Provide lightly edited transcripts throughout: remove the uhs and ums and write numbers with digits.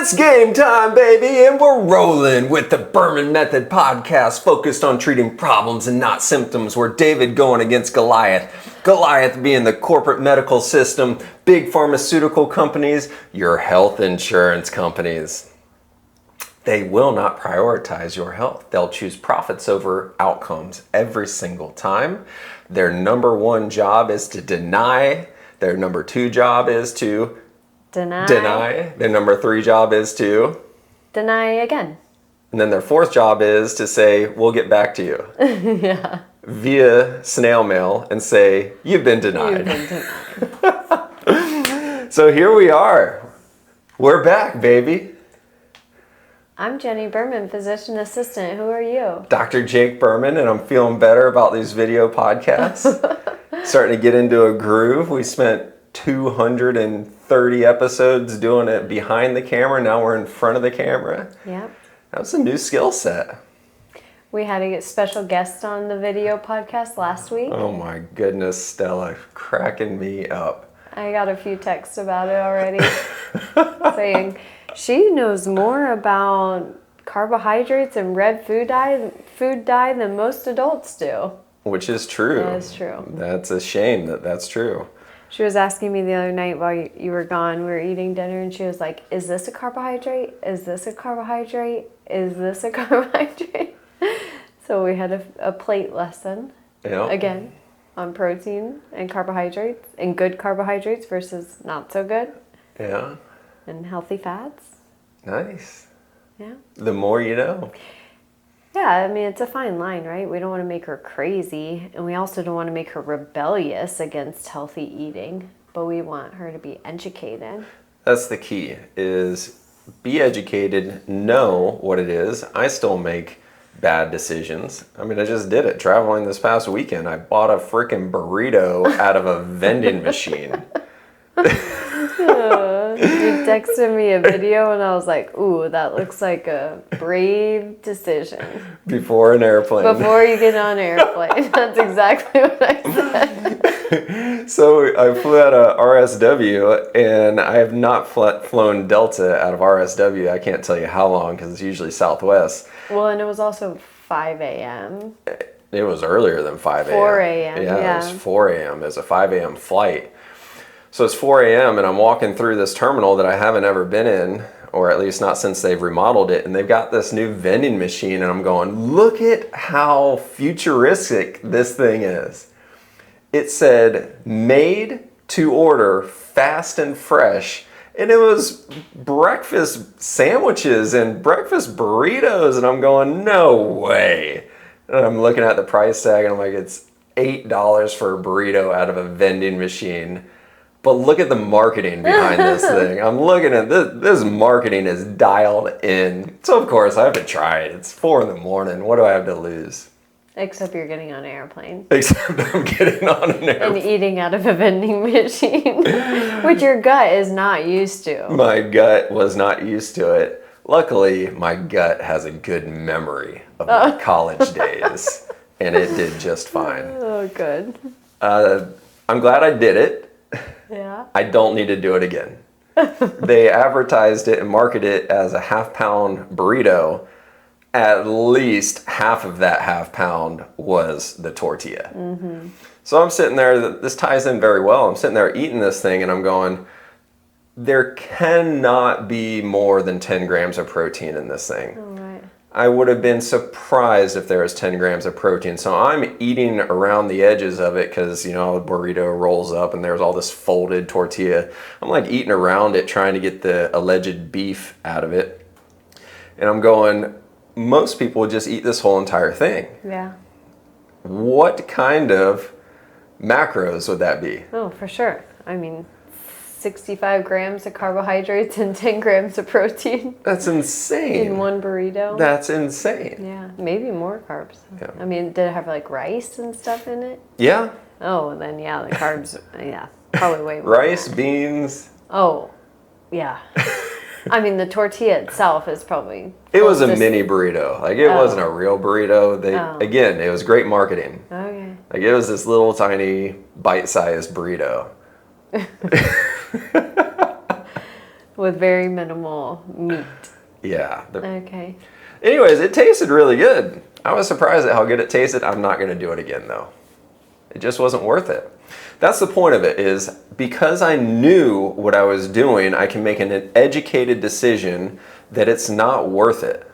It's game time, baby, and we're rolling with the Berman Method Podcast, focused on treating problems and not symptoms. We're David going against Goliath. Goliath being the corporate medical system, big pharmaceutical companies, your health insurance companies. They will not prioritize your health. They'll choose profits over outcomes every single time. Their number one job is to deny. Their number two job is to deny. Their number three job is to deny again. And then their fourth job is to say, we'll get back to you. Yeah. Via snail mail and say, you've been denied. So here we are. We're back, baby. I'm Jenni Berman, physician assistant. Who are you? Dr. Jake Berman, and I'm feeling better about these video podcasts. Starting to get into a groove. We spent 230 episodes doing it behind the camera. Now we're in front of the camera. Yep. That was a new skill set. We had a special guest on the video podcast last week. Oh my goodness, Stella, cracking me up. I got a few texts about it already saying she knows more about carbohydrates and red food dye than most adults do. Which is true. That is true. That's a shame that's true. She was asking me the other night while you were gone, we were eating dinner, and she was like, is this a carbohydrate? Is this a carbohydrate? Is this a carbohydrate? So we had a plate lesson, again, on protein and carbohydrates, and good carbohydrates versus not so good. Yeah. And healthy fats. Nice. Yeah. The more you know. Yeah, I mean, it's a fine line, right? We don't want to make her crazy, and we also don't want to make her rebellious against healthy eating, but we want her to be educated. That's the key, is be educated, know what it is. I still make bad decisions. I mean, I just did it. Traveling this past weekend, I bought a freaking burrito out of a vending machine. You texted me a video and I was like, ooh, that looks like a brave decision. Before an airplane. Before you get on an airplane. That's exactly what I said. So I flew out of RSW, and I have not flown Delta out of RSW. I can't tell you how long because it's usually Southwest. Well, and it was also 5 a.m. It was earlier than 5 a.m. 4 a.m. Yeah, it was 4 a.m. It was a 5 a.m. flight. So it's 4 a.m. and I'm walking through this terminal that I haven't ever been in, or at least not since they've remodeled it, and they've got this new vending machine, and I'm going, look at how futuristic this thing is. It said, made to order, fast and fresh, and it was breakfast sandwiches and breakfast burritos, and I'm going, no way. And I'm looking at the price tag, and I'm like, it's $8 for a burrito out of a vending machine. But look at the marketing behind this thing. I'm looking at this marketing is dialed in. So of course I have to try it. It's 4 a.m. What do I have to lose? Except you're getting on an airplane. Except I'm getting on an airplane. And eating out of a vending machine, which your gut is not used to. My gut was not used to it. Luckily, my gut has a good memory of my college days, and it did just fine. Oh, good. I'm glad I did it. Yeah. I don't need to do it again. They advertised it and marketed it as a half-pound burrito. At least half of that half-pound was the tortilla. Mm-hmm. So I'm sitting there, this ties in very well. I'm sitting there eating this thing and I'm going, there cannot be more than 10 grams of protein in this thing. Oh, right. I would have been surprised if there was 10 grams of protein. So I'm eating around the edges of it because, the burrito rolls up and there's all this folded tortilla. I'm like eating around it, trying to get the alleged beef out of it. And I'm going, most people would just eat this whole entire thing. Yeah. What kind of macros would that be? Oh, for sure. I mean, 65 grams of carbohydrates and 10 grams of protein. That's insane. In one burrito. That's insane. Yeah, maybe more carbs. Yeah. I mean, did it have like rice and stuff in it? Yeah. Oh, then yeah, the carbs, yeah, probably way more. Rice, beans. Oh, yeah. I mean, the tortilla itself is probably... It was a mini burrito. Like, it wasn't a real burrito. Again, it was great marketing. Okay. Like, it was this little tiny bite-sized burrito. with very minimal meat. Yeah. Okay. Anyways, it tasted really good. I was surprised at how good it tasted. I'm not going to do it again, though. It just wasn't worth it. That's the point of it, is because I knew what I was doing, I can make an educated decision that it's not worth it.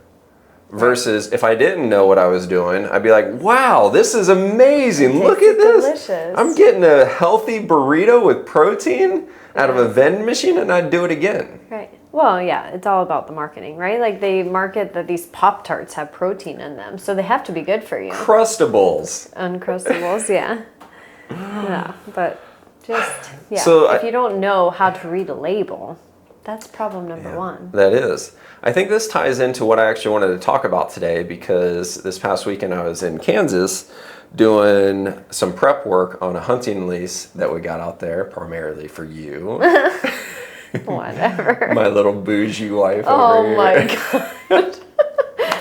Versus if I didn't know what I was doing, I'd be like, wow, this is amazing. Look at this. Delicious. I'm getting a healthy burrito with protein out of a vending machine, and I'd do it again. Right. Well, yeah, it's all about the marketing, right? Like they market that these Pop-Tarts have protein in them, so they have to be good for you. Crustables. Uncrustables, yeah. Yeah, but just, yeah. So if you don't know how to read a label, that's problem number one. That is. I think this ties into what I actually wanted to talk about today, because this past weekend I was in Kansas doing some prep work on a hunting lease that we got out there, primarily for you. Whatever. My little bougie wife Oh over here. my God.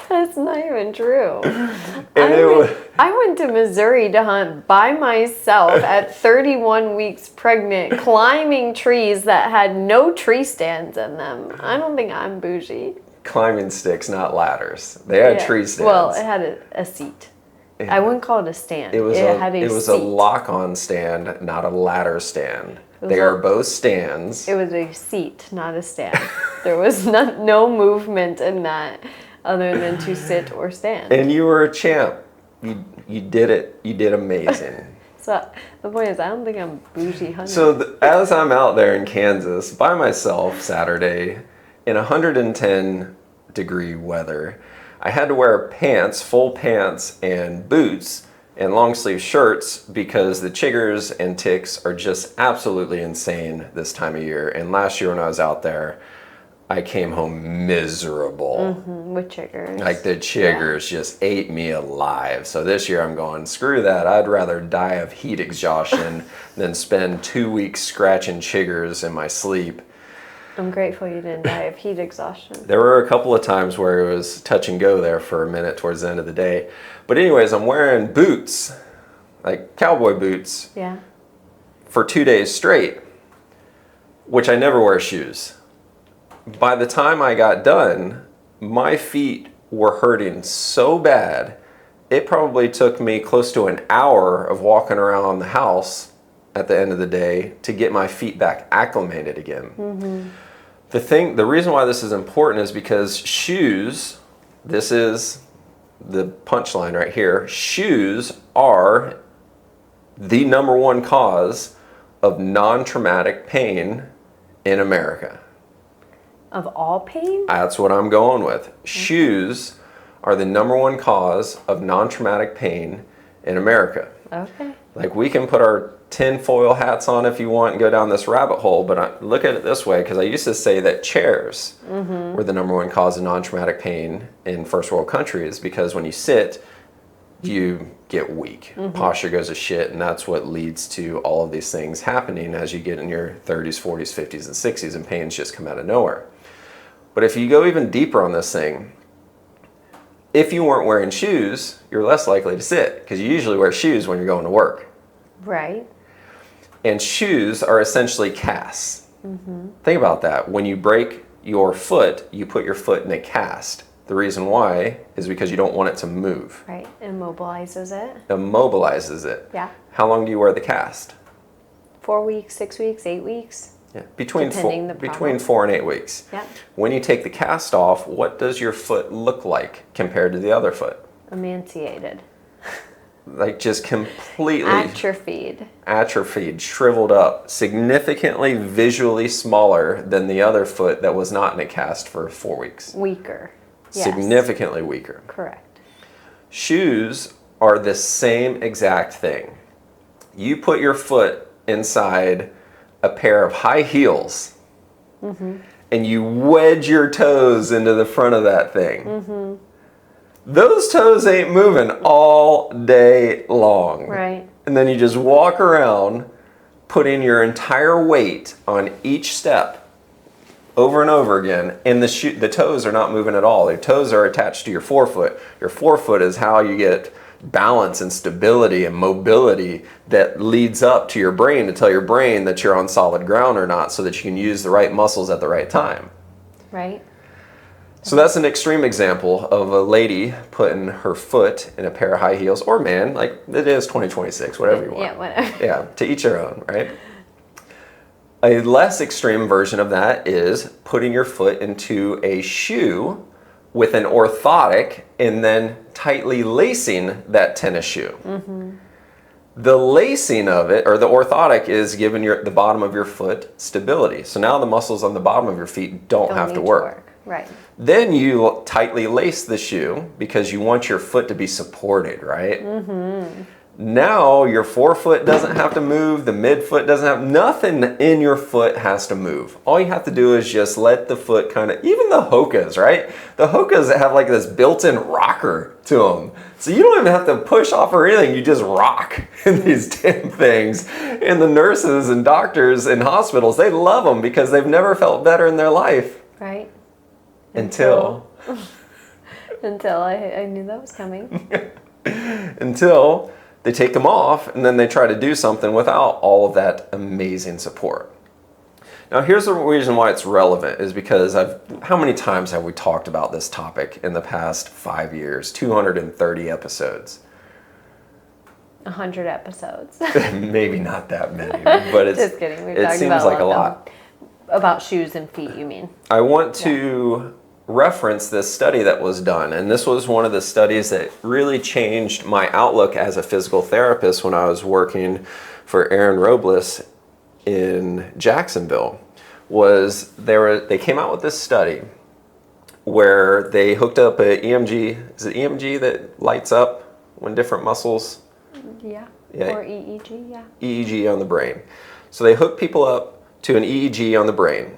That's not even true. And I went to Missouri to hunt by myself at 31 weeks pregnant, climbing trees that had no tree stands in them. I don't think I'm bougie. climbing sticks, not ladders. They had tree stands. Well, it had a seat. Yeah. I wouldn't call it a stand. It was seat. a lock-on stand, not a ladder stand. They are both stands. It was a seat, not a stand. There was no movement in that other than to sit or stand. And you were a champ. You did it. You did amazing. So the point is, I don't think I'm bougie hunting. So as I'm out there in Kansas by myself Saturday in 110-degree weather, I had to wear pants, full pants, and boots and long sleeve shirts because the chiggers and ticks are just absolutely insane this time of year. And last year when I was out there, I came home miserable. With chiggers. Like the chiggers just ate me alive. So this year I'm going, screw that. I'd rather die of heat exhaustion than spend 2 weeks scratching chiggers in my sleep. I'm grateful you didn't die of heat exhaustion. There were a couple of times where it was touch and go there for a minute towards the end of the day. But anyways, I'm wearing boots, like cowboy boots, for 2 days straight, which I never wear shoes. By the time I got done, my feet were hurting so bad, it probably took me close to an hour of walking around the house at the end of the day to get my feet back acclimated again. The reason why this is important is because shoes, this is the punchline right here, shoes are the number one cause of non-traumatic pain in America. Of all pain? That's what I'm going with. Shoes are the number one cause of non-traumatic pain in America. Okay. Like, we can put our tinfoil hats on if you want and go down this rabbit hole, but I look at it this way, because I used to say that chairs were the number one cause of non-traumatic pain in first world countries, because when you sit, you get weak. Posture goes to shit, and that's what leads to all of these things happening as you get in your 30s, 40s, 50s, and 60s, and pains just come out of nowhere. But if you go even deeper on this thing, if you weren't wearing shoes, you're less likely to sit, because you usually wear shoes when you're going to work. Right. And shoes are essentially casts. Think about that. When you break your foot, you put your foot in a cast. The reason why is because you don't want it to move. Right. Immobilizes it. Immobilizes it. Yeah. How long do you wear the cast? 4 weeks, 6 weeks, 8 weeks. Yeah. Between Depending 4 and 8 weeks. Yeah. When you take the cast off, what does your foot look like compared to the other foot? Emaciated. Like, just completely atrophied, shriveled up, significantly visually smaller than the other foot that was not in a cast for 4 weeks. Weaker. Yes. Significantly weaker. Correct. Shoes are the same exact thing. You put your foot inside a pair of high heels and you wedge your toes into the front of that thing. Those toes ain't moving all day long. Right. And then you just walk around putting your entire weight on each step over and over again, and the toes are not moving at all. Your toes are attached to your forefoot. Your forefoot is how you get balance and stability and mobility that leads up to your brain to tell your brain that you're on solid ground or not, so that you can use the right muscles at the right time. Right. So that's an extreme example of a lady putting her foot in a pair of high heels, or man, like it is 2026, whatever you want. Yeah, whatever. Yeah, to each their own, right? A less extreme version of that is putting your foot into a shoe with an orthotic and then tightly lacing that tennis shoe. Mm-hmm. The lacing of it, or the orthotic, is giving the bottom of your foot stability. So now the muscles on the bottom of your feet don't have to work. Right. Then you tightly lace the shoe because you want your foot to be supported, right? Mm-hmm. Now your forefoot doesn't have to move, the midfoot doesn't have, nothing in your foot has to move. All you have to do is just let the foot kind of, even the Hokas, right? The Hokas have like this built-in rocker to them. So you don't even have to push off or anything, you just rock in these damn things. And the nurses and doctors in hospitals, they love them because they've never felt better in their life. Right. Until I knew that was coming. Until they take them off and then they try to do something without all of that amazing support. Now here's the reason why it's relevant, is because how many times have we talked about this topic in the past 5 years? 230 episodes. 100 episodes. Maybe not that many, but it's just kidding. It seems like a lot. About shoes and feet, you mean? I want to reference this study that was done, and this was one of the studies that really changed my outlook as a physical therapist when I was working for Aaron Robles in Jacksonville. They came out with this study where they hooked up a EMG. Is it EMG that lights up when different muscles? Yeah. Or EEG, yeah. EEG on the brain. So they hooked people up to an EEG on the brain,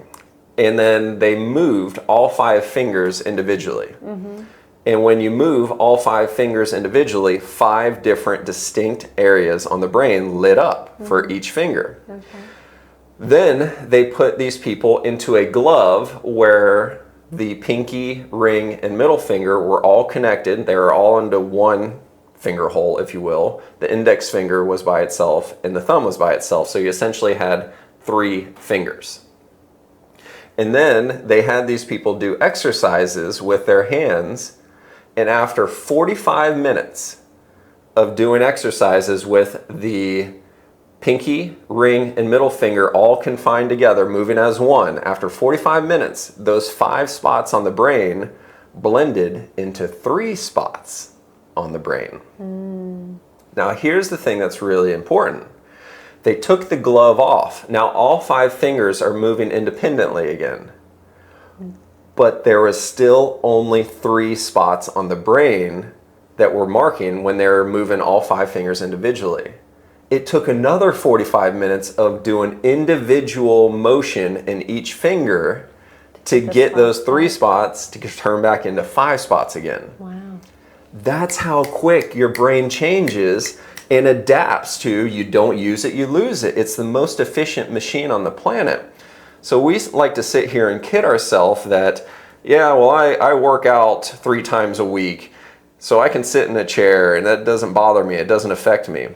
and then they moved all 5 fingers individually. Mm-hmm. And when you move all 5 fingers individually, 5 different distinct areas on the brain lit up for each finger. Okay. Then they put these people into a glove where the pinky, ring, and middle finger were all connected. They were all into one finger hole, if you will. The index finger was by itself and the thumb was by itself. So you essentially had 3 fingers. And then they had these people do exercises with their hands, and after 45 minutes of doing exercises with the pinky, ring, and middle finger all confined together, moving as one, after 45 minutes, those 5 spots on the brain blended into 3 spots on the brain. Now here's the thing that's really important. They took the glove off. Now all 5 fingers are moving independently again. But there was still only 3 spots on the brain that were marking when they were moving all 5 fingers individually. It took another 45 minutes of doing individual motion in each finger to get those 3 spots to turn back into 5 spots again. Wow. That's how quick your brain changes and adapts to, you don't use it, you lose it. It's the most efficient machine on the planet. So we like to sit here and kid ourselves that, yeah, well, I work out 3 times a week, so I can sit in a chair and that doesn't bother me, it doesn't affect me.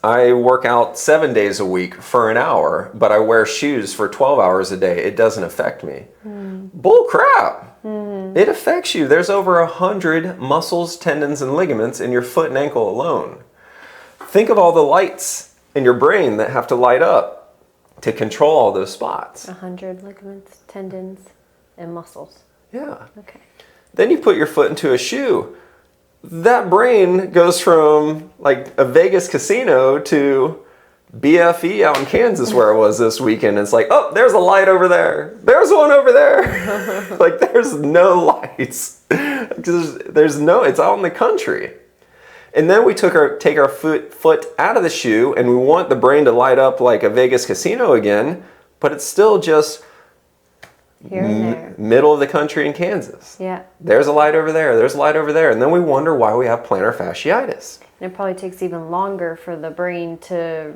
I work out 7 days a week for an hour, but I wear shoes for 12 hours a day, it doesn't affect me. Bull crap! It affects you. There's over 100 muscles, tendons, and ligaments in your foot and ankle alone. Think of all the lights in your brain that have to light up to control all those spots. 100 ligaments, tendons, and muscles. Yeah. Okay. Then you put your foot into a shoe. That brain goes from like a Vegas casino to BFE out in Kansas where I was this weekend. It's like, oh, there's a light over there. There's one over there. Like there's no lights. It's out in the country. And then we take our foot out of the shoe and we want the brain to light up like a Vegas casino again, but it's still just here and there. Middle of the country in Kansas. Yeah. There's a light over there. There's a light over there. And then we wonder why we have plantar fasciitis. And it probably takes even longer for the brain to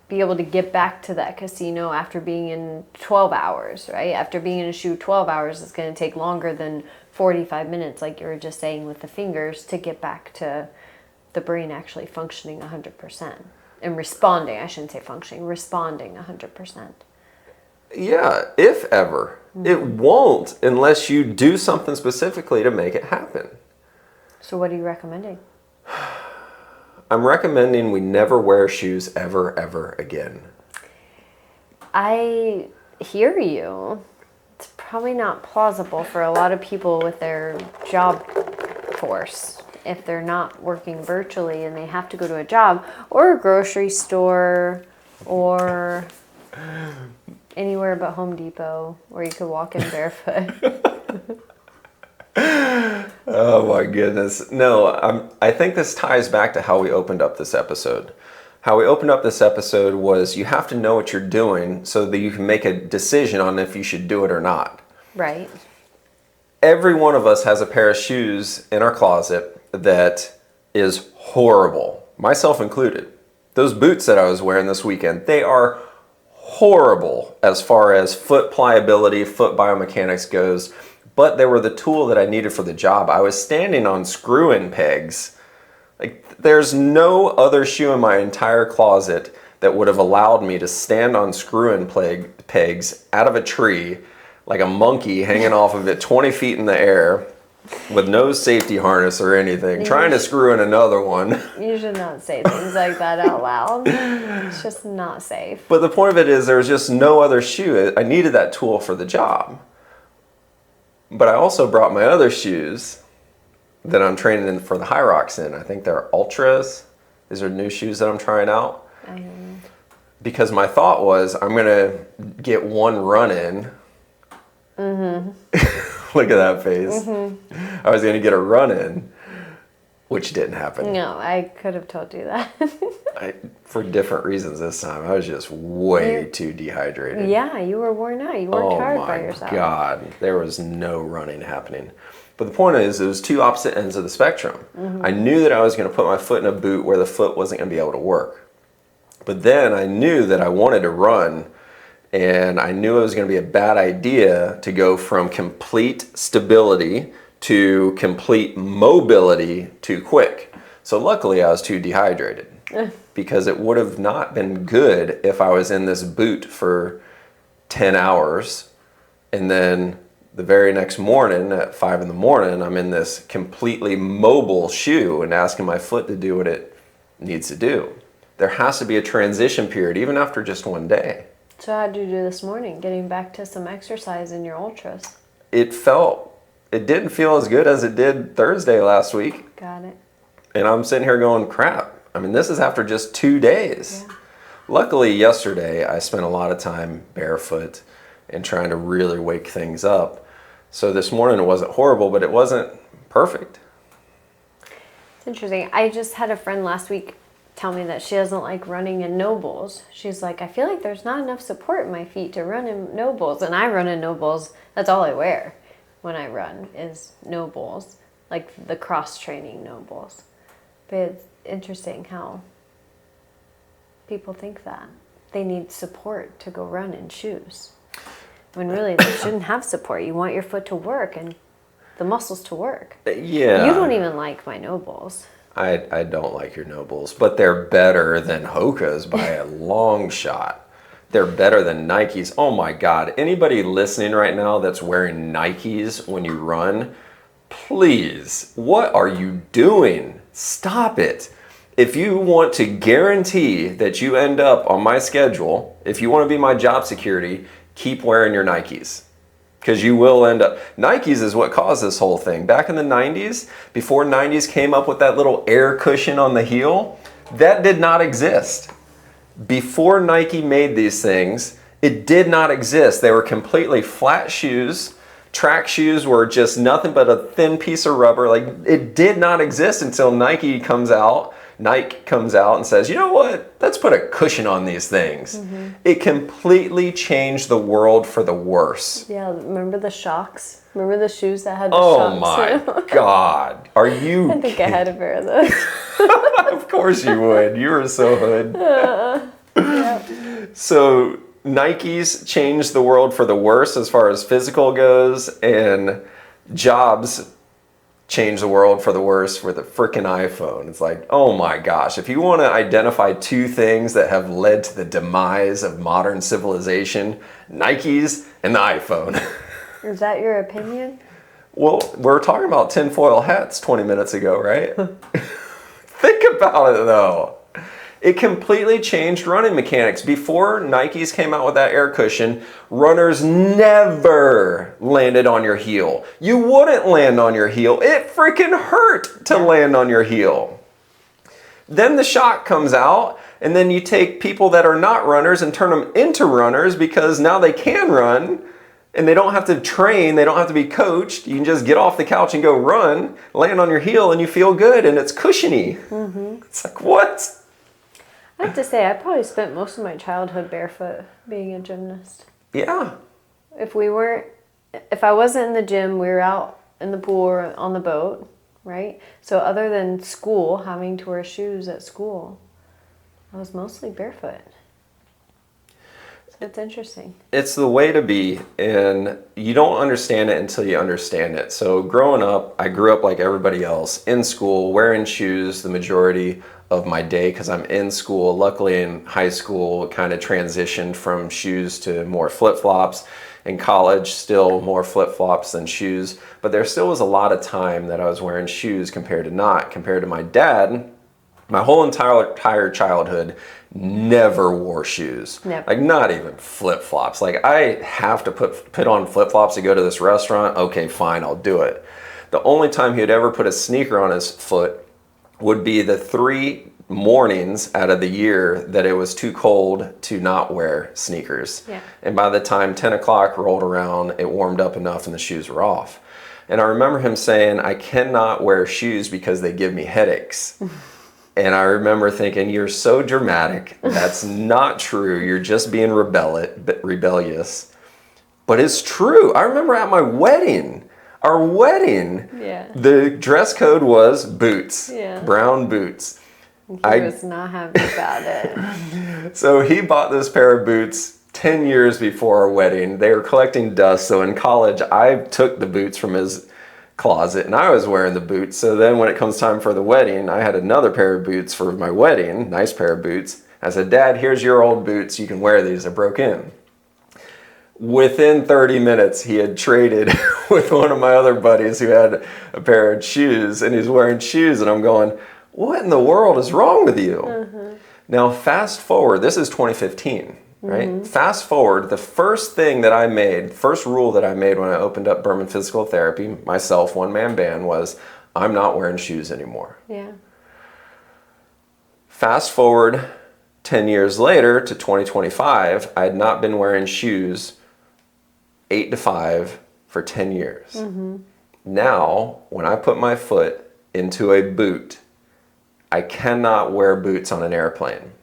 be able to get back to that casino after being in 12 hours, right? After being in a shoe 12 hours, it's going to take longer than 45 minutes, like you were just saying with the fingers, to get back to the brain actually functioning 100% and responding. I shouldn't say functioning, responding 100%. Yeah, if ever. It won't unless you do something specifically to make it happen. So what are you recommending? I'm recommending we never wear shoes ever again. I hear you. It's probably not plausible for a lot of people with their job force. If they're not working virtually and they have to go to a job or a grocery store or anywhere but Home Depot where you could walk in barefoot. Oh my goodness. No, I think this ties back to how we opened up this episode. How we opened up this episode was you have to know what you're doing so that you can make a decision on if you should do it or not. Right. Every one of us has a pair of shoes in our closet that is horrible, myself included. Those boots that I was wearing this weekend, they are horrible as far as foot pliability, foot biomechanics goes, but they were the tool that I needed for the job. I was standing on screw-in pegs. Like, there's no other shoe in my entire closet that would have allowed me to stand on screw-in pegs out of a tree like a monkey hanging off of it 20 feet in the air with no safety harness or anything, trying to screw in another one. You should not say things like that out loud. It's just not safe. But the point of it is there was just no other shoe. I needed that tool for the job. But I also brought my other shoes that I'm training in for the High Rocks in. I think they're Ultras. These are new shoes that I'm trying out. I don't know. Because my thought was I'm going to get one run in. Look at that face. I was going to get a run in, which didn't happen. No, I could have told you that. For different reasons this time. I was just way too dehydrated. Yeah, you were worn out. You worked hard by yourself. Oh my God. There was no running happening. But the point is, it was two opposite ends of the spectrum. I knew that I was going to put my foot in a boot where the foot wasn't going to be able to work. But then I knew that I wanted to run, and I knew it was going to be a bad idea to go from complete stability to complete mobility too quick. So luckily I was too dehydrated because it would have not been good if I was in this boot for 10 hours and then the very next morning at 5 in the morning, I'm in this completely mobile shoe and asking my foot to do what it needs to do. There has to be a transition period even after just one day. So how did you do this morning, getting back to some exercise in your Ultras? It didn't feel as good as it did Thursday last week. Got it. And I'm sitting here going, crap. I mean, this is after just 2 days. Yeah. Luckily, yesterday, I spent a lot of time barefoot and trying to really wake things up. So this morning, it wasn't horrible, but it wasn't perfect. It's interesting. I just had a friend last week tell me that she doesn't like running in nobles. She's like, I feel like there's not enough support in my feet to run in nobles. And I run in nobles. That's all I wear when I run is nobles, like the cross-training nobles. But it's interesting how people think that they need support to go run in shoes, when really they shouldn't have support. You want your foot to work and the muscles to work. Yeah. You don't even like my nobles. I don't like your nobles, but they're better than Hoka's by a long shot. They're better than Nikes. Oh my God. Anybody listening right now that's wearing Nikes when you run, please, what are you doing? Stop it. If you want to guarantee that you end up on my schedule, if you want to be my job security, keep wearing your Nikes. Because you will end up... Nikes is what caused this whole thing. Back in the 90s, before 90s came up with that little air cushion on the heel, that did not exist. Before Nike made these things, it did not exist. They were completely flat shoes. Track shoes were just nothing but a thin piece of rubber. Like, it did not exist until Nike comes out and says, you know what? Let's put a cushion on these things. It completely changed the world for the worse. Yeah, remember the shocks? Remember the shoes that had the shocks? Oh my God. Are you I think I had a pair of those. Of course you would. You were so hood. Yep. So Nikes changed the world for the worse as far as physical goes, and Jobs changed the world for the worse with the freaking iPhone. It's like, oh my gosh, if you want to identify two things that have led to the demise of modern civilization, Nikes and the iPhone. Is that your opinion? Well, we were talking about tinfoil hats 20 minutes ago, right? Think about it though. It completely changed running mechanics. Before Nikes came out with that air cushion, runners never landed on your heel. You wouldn't land on your heel. It freaking hurt to land on your heel. Then the shock comes out, and then you take people that are not runners and turn them into runners because now they can run, and they don't have to train, they don't have to be coached. You can just get off the couch and go run, land on your heel, and you feel good, and it's cushiony. Mm-hmm. It's like, what? I have to say, I probably spent most of my childhood barefoot being a gymnast. Yeah. If I wasn't in the gym, we were out in the pool or on the boat, right? So other than school, having to wear shoes at school, I was mostly barefoot. So it's interesting. It's the way to be, and you don't understand it until you understand it. So growing up, I grew up like everybody else, in school, wearing shoes the majority of my day because I'm in school. Luckily in high school, kind of transitioned from shoes to more flip-flops. In college, still more flip-flops than shoes. But there still was a lot of time that I was wearing shoes compared to not. Compared to my dad, my whole entire childhood, never wore shoes. Never. Like not even flip-flops. Like I have to put on flip-flops to go to this restaurant. Okay, fine, I'll do it. The only time he would ever put a sneaker on his foot would be the 3 mornings out of the year that it was too cold to not wear sneakers. Yeah. And by the time 10 o'clock rolled around, it warmed up enough and the shoes were off. And I remember him saying, I cannot wear shoes because they give me headaches. And I remember thinking, you're so dramatic. That's not true. You're just being rebellious. But it's true. I remember at my wedding, our wedding, the dress code was boots, brown boots. He was not happy about it. So he bought this pair of boots 10 years before our wedding. They were collecting dust. So in college, I took the boots from his closet and I was wearing the boots. So then when it comes time for the wedding, I had another pair of boots for my wedding, nice pair of boots. I said, Dad, here's your old boots. You can wear these. I broke in. Within 30 minutes, he had traded with one of my other buddies who had a pair of shoes, and he's wearing shoes, and I'm going, what in the world is wrong with you? Mm-hmm. Now, fast forward, this is 2015, right? Mm-hmm. Fast forward, the first rule that I made when I opened up Berman Physical Therapy, myself, one-man band, was I'm not wearing shoes anymore. Yeah. Fast forward 10 years later to 2025, I had not been wearing shoes 8 to 5 for 10 years. Mm-hmm. Now, when I put my foot into a boot, I cannot wear boots on an airplane.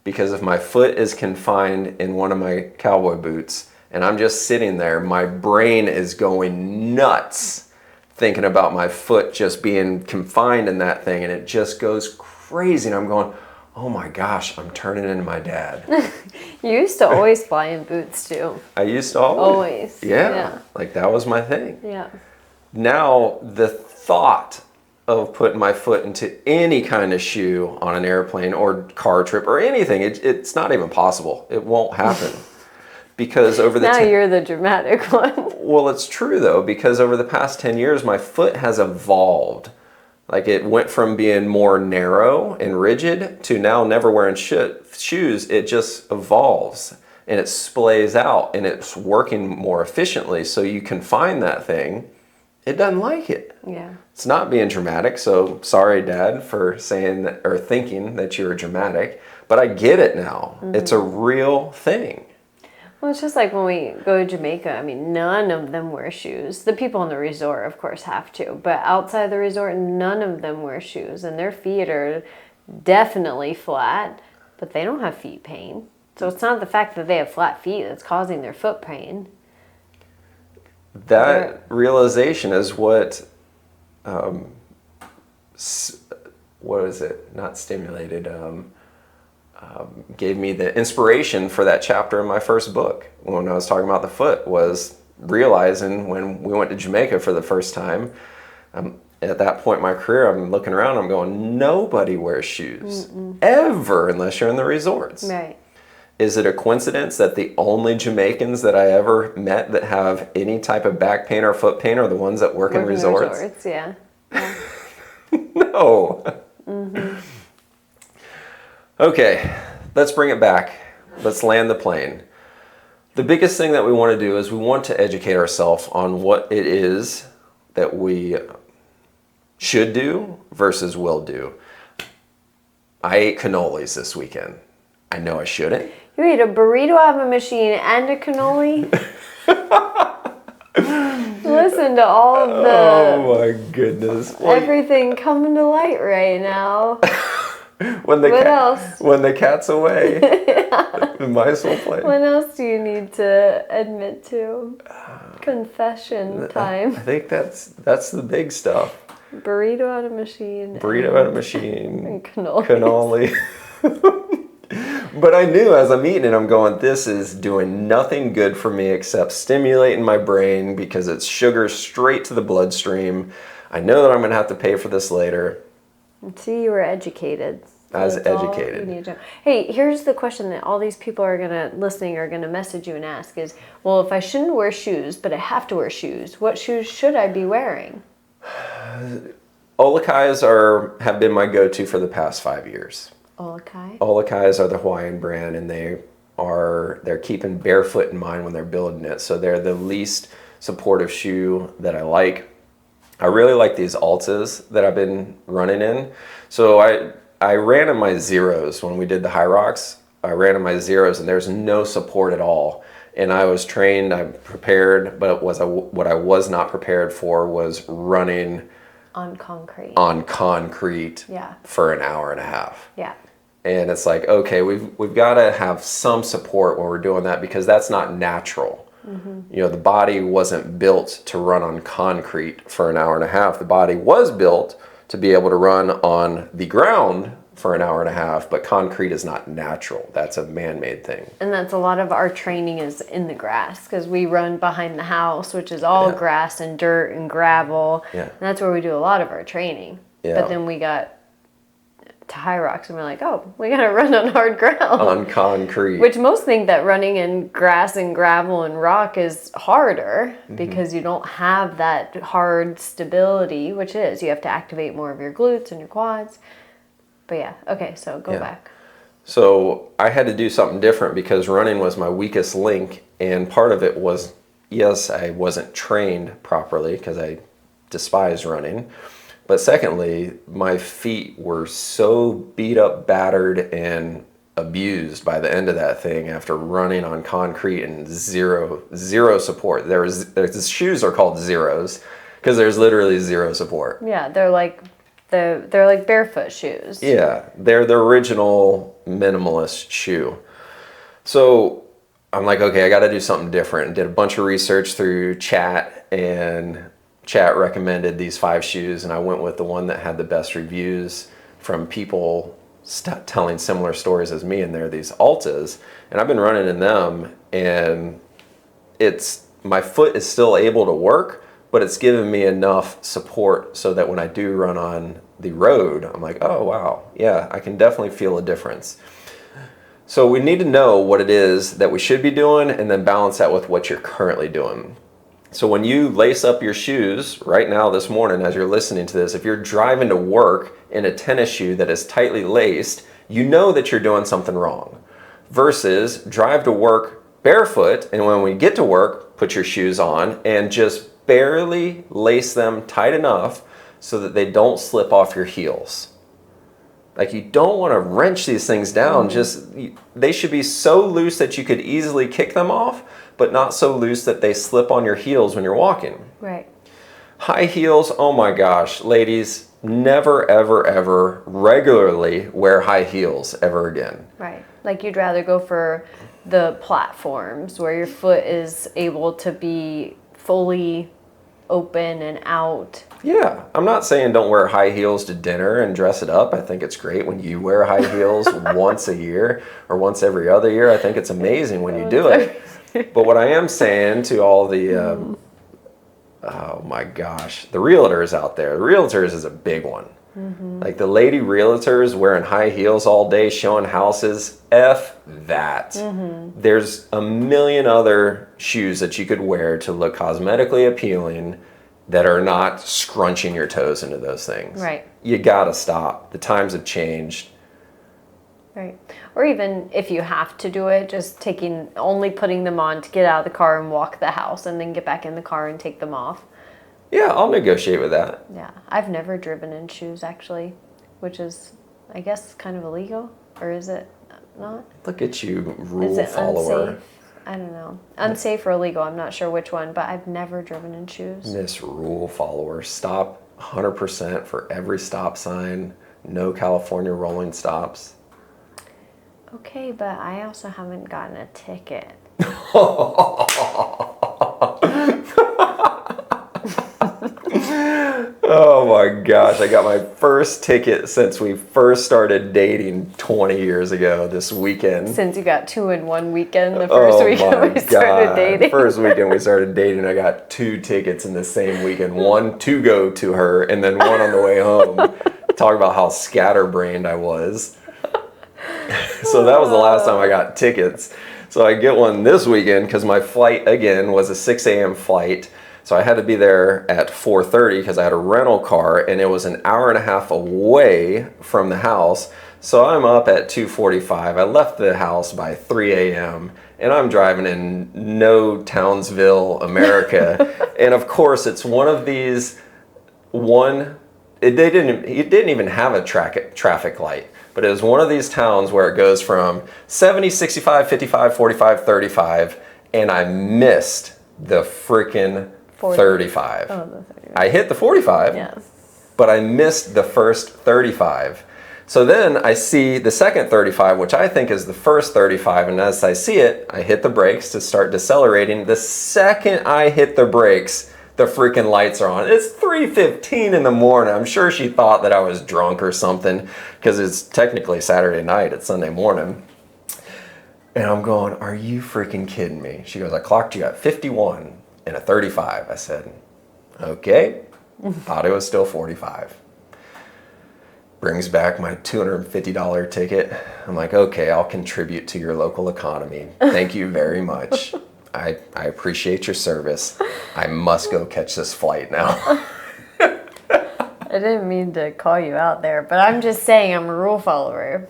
Because if my foot is confined in one of my cowboy boots and I'm just sitting there, my brain is going nuts thinking about my foot just being confined in that thing, and it just goes crazy. And I'm going, oh my gosh, I'm turning into my dad. You used to always fly in boots too. I used to always. Yeah. Like that was my thing. Yeah. Now the thought of putting my foot into any kind of shoe on an airplane or car trip or anything, it's not even possible. It won't happen. Because over the now you're the dramatic one. Well, it's true though, because over the past 10 years, my foot has evolved. Like it went from being more narrow and rigid to now never wearing shoes. It just evolves and it splays out and it's working more efficiently. So you confine that thing. It doesn't like it. Yeah. It's not being dramatic. So sorry, Dad, for saying that, or thinking that you were dramatic. But I get it now. Mm-hmm. It's a real thing. Well, it's just like when we go to Jamaica, I mean, none of them wear shoes. The people in the resort, of course, have to. But outside the resort, none of them wear shoes. And their feet are definitely flat, but they don't have feet pain. So it's not the fact that they have flat feet that's causing their foot pain. That realization is what is it? Not stimulated. Gave me the inspiration for that chapter in my first book when I was talking about the foot was realizing when we went to Jamaica for the first time, at that point in my career, I'm looking around, I'm going, nobody wears shoes ever unless you're in the resorts. Right. Is it a coincidence that the only Jamaicans that I ever met that have any type of back pain or foot pain are the ones that work in resorts? Yeah. No. Mm-hmm. Okay, let's bring it back. Let's land the plane. The biggest thing that we want to do is we want to educate ourselves on what it is that we should do versus will do. I ate cannolis this weekend. I know I shouldn't. You ate a burrito out of a machine and a cannoli? Listen to all of the... Oh my goodness. Everything coming to light right now. What else? When the cat's away, the mice will play. What else do you need to admit to? Confession time. I think that's the big stuff. Burrito out of machine. Burrito out of machine. And cannoli. But I knew as I'm eating it, I'm going, this is doing nothing good for me except stimulating my brain because it's sugar straight to the bloodstream. I know that I'm going to have to pay for this later. See, you were educated. I was educated. You need to. Hey, here's the question that all these people are listening are gonna message you and ask is, well, if I shouldn't wear shoes, but I have to wear shoes, what shoes should I be wearing? Olakais have been my go-to for the past 5 years. Olakais are the Hawaiian brand, and they're keeping barefoot in mind when they're building it. So they're the least supportive shoe that I like. I really like these Altas that I've been running in. So I ran in my zeros when we did the High Rocks. I ran in my zeros and there's no support at all. And I was trained, I'm prepared, but what I was not prepared for was running on concrete for an hour and a half. Yeah. And it's like, okay, we've got to have some support when we're doing that because that's not natural. Mm-hmm. You know, the body wasn't built to run on concrete for an hour and a half. The body was built to be able to run on the ground for an hour and a half, but concrete is not natural. That's a man-made thing. And that's a lot of our training is in the grass because we run behind the house, which is all grass and dirt and gravel. Yeah. And that's where we do a lot of our training. Yeah. But then we got to High Rocks and we're like, oh, we got to run on hard ground. On concrete. Which most think that running in grass and gravel and rock is harder because you don't have that hard stability, which it is. You have to activate more of your glutes and your quads. But yeah, okay, so go back. So I had to do something different because running was my weakest link, and part of it was, yes, I wasn't trained properly because I despise running. But secondly, my feet were so beat up, battered, and abused by the end of that thing after running on concrete and zero support. There's shoes are called zeros because there's literally zero support. Yeah, they're like barefoot shoes. Yeah, they're the original minimalist shoe. So I'm like, okay, I got to do something different. Did a bunch of research through chat, and chat recommended these 5 shoes, and I went with the one that had the best reviews from people telling similar stories as me, and they're these Altas, and I've been running in them, and my foot is still able to work, but it's given me enough support so that when I do run on the road, I'm like, oh wow, yeah, I can definitely feel a difference. So we need to know what it is that we should be doing and then balance that with what you're currently doing. So when you lace up your shoes right now this morning as you're listening to this, if you're driving to work in a tennis shoe that is tightly laced, you know that you're doing something wrong. Versus drive to work barefoot, and when we get to work, put your shoes on and just barely lace them tight enough so that they don't slip off your heels. Like, you don't want to wrench these things down. They should be so loose that you could easily kick them off, but not so loose that they slip on your heels when you're walking. Right. High heels, oh my gosh, ladies, never, ever, ever regularly wear high heels ever again. Right. Like, you'd rather go for the platforms where your foot is able to be fully open and out. Yeah, I'm not saying don't wear high heels to dinner and dress it up. I think it's great when you wear high heels once a year or once every other year. I think it's amazing when you do it. But what I am saying to all the, oh my gosh, the realtors out there, the realtors is a big one. Like the lady realtors wearing high heels all day showing houses, F that. There's a million other shoes that you could wear to look cosmetically appealing that are not scrunching your toes into those things. Right. You gotta stop. The times have changed. Right. Or even if you have to do it, just only putting them on to get out of the car and walk the house and then get back in the car and take them off. Yeah, I'll negotiate with that. Yeah. I've never driven in shoes actually, which is, I guess, kind of illegal. Or is it not? Look at you, Is rule it follower. unsafe? I don't know. Unsafe or illegal, I'm not sure which one, but I've never driven in shoes. Miss Rule follower. Stop 100% for every stop sign. No California rolling stops. Okay, but I also haven't gotten a ticket. Oh my gosh, I got my first ticket since we first started dating 20 years ago this weekend. Since you got 2 in 1 weekend, the first weekend we started dating. First weekend we started dating, I got 2 tickets in the same weekend. One to go to her and then one on the way home. Talk about how scatterbrained I was. So that was the last time I got tickets. So I get one this weekend because my flight, again, was a 6 a.m. flight. So I had to be there at 4:30 because I had a rental car and it was an hour and a half away from the house. So I'm up at 2:45. I left the house by 3 a.m. and I'm driving in no Townsville, America. And of course, it's one of these it didn't even have a traffic light. But it was one of these towns where it goes from 70, 65, 55, 45, 35, and I missed the freaking 35. Oh, the 35. I hit the 45, Yes. but I missed the first 35. So then I see the second 35, which I think is the first 35, and as I see it, I hit the brakes to start decelerating. The second I hit the brakes, the freaking lights are on. It's 3:15 in the morning. I'm sure she thought that I was drunk or something because it's technically Saturday night. It's Sunday morning. And I'm going, are you freaking kidding me? She goes, I clocked you at 51 and a 35. I said, okay. Thought it was still 45. Brings back my $250 ticket. I'm like, okay, I'll contribute to your local economy. Thank you very much. I appreciate your service. I must go catch this flight now. I didn't mean to call you out there, but I'm just saying I'm a rule follower.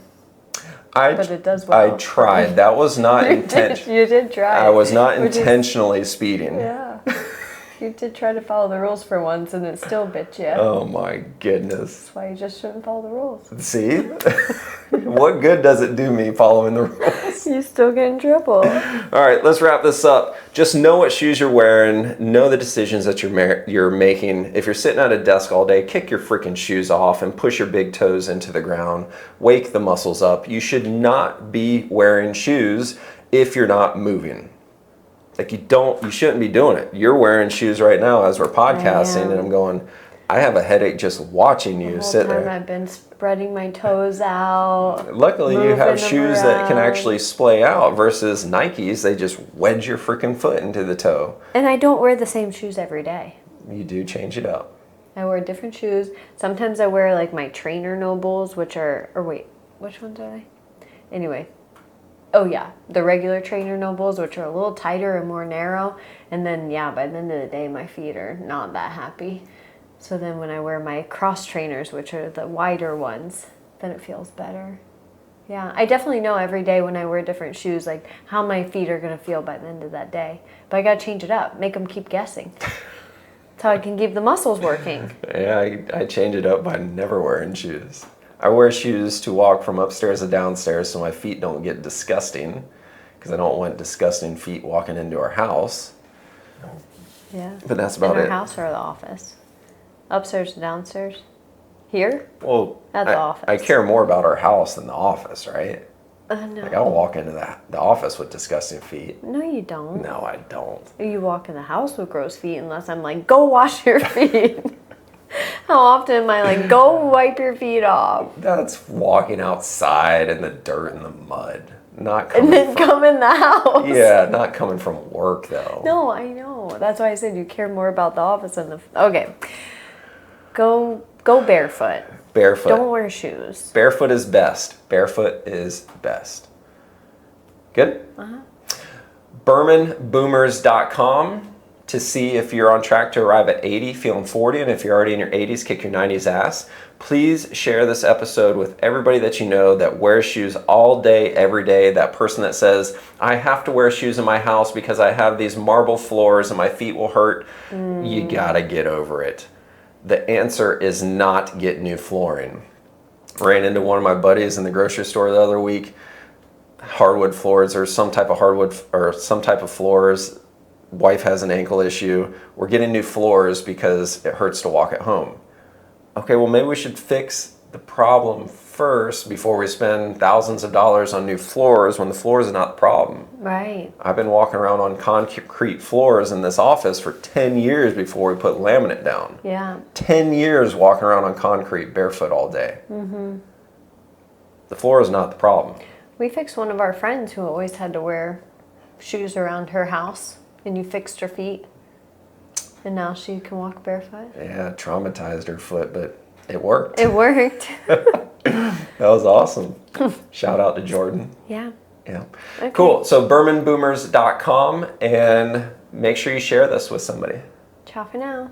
But it does well. I tried. That was not intentional. You did try. I was not intentionally speeding. Yeah. You did try to follow the rules for once, and it still bit you. Oh my goodness. That's why you just shouldn't follow the rules. See? What good does it do me following the rules? You still get in trouble. All right, let's wrap this up. Just know what shoes you're wearing. Know the decisions that you're making. If you're sitting at a desk all day, kick your freaking shoes off and push your big toes into the ground. Wake the muscles up. You should not be wearing shoes if you're not moving. Like you shouldn't be doing it. You're wearing shoes right now as we're podcasting, and I'm going, I have a headache just watching you sit there. I've been spreading my toes out. Luckily, you have shoes that can actually splay out versus Nikes. They just wedge your freaking foot into the toe. And I don't wear the same shoes every day. You do change it up. I wear different shoes. Sometimes I wear like my trainer nobles, which which ones are they? Anyway. Oh yeah, the regular trainer nobles, which are a little tighter and more narrow. And then by the end of the day, my feet are not that happy. So then when I wear my cross trainers, which are the wider ones, then it feels better. Yeah, I definitely know every day when I wear different shoes, like how my feet are going to feel by the end of that day. But I got to change it up, make them keep guessing. That's how I can keep the muscles working. Yeah, I change it up by never wearing shoes. I wear shoes to walk from upstairs to downstairs so my feet don't get disgusting, because I don't want disgusting feet walking into our house. Yeah. But that's about it. In our house or the office? Upstairs to downstairs? Here? Well, at the office. I care more about our house than the office, right? No. Like, I don't walk into the office with disgusting feet. No, you don't. No, I don't. You walk in the house with gross feet unless I'm like, go wash your feet. How often am I like, go wipe your feet off? That's walking outside in the dirt and the mud. Not coming And then come in the house. Yeah, not coming from work though. No, I know. That's why I said you care more about the office than the. Okay. Go barefoot. Barefoot. Don't wear shoes. Barefoot is best. Barefoot is best. Good? Uh-huh. BermanBoomers.com to see if you're on track to arrive at 80, feeling 40, and if you're already in your 80s, kick your 90s ass. Please share this episode with everybody that you know that wears shoes all day, every day. That person that says, I have to wear shoes in my house because I have these marble floors and my feet will hurt. You gotta get over it. The answer is not get new flooring. Ran into one of my buddies in the grocery store the other week. Hardwood floors or some type of hardwood or some type of floors. Wife has an ankle issue. We're getting new floors because it hurts to walk at home. Okay, well maybe we should fix the problem first before we spend thousands of dollars on new floors when the floors are not the problem. Right. I've been walking around on concrete floors in this office for 10 years before we put laminate down. Yeah. 10 years walking around on concrete barefoot all day. Mm-hmm. The floor is not the problem. We fixed one of our friends who always had to wear shoes around her house, and you fixed her feet, and now she can walk barefoot. Yeah, traumatized her foot, but it worked. It worked. That was awesome. Shout out to Jordan. Yeah. Yeah. Okay. Cool. So BermanBoomers.com, and make sure you share this with somebody. Ciao for now.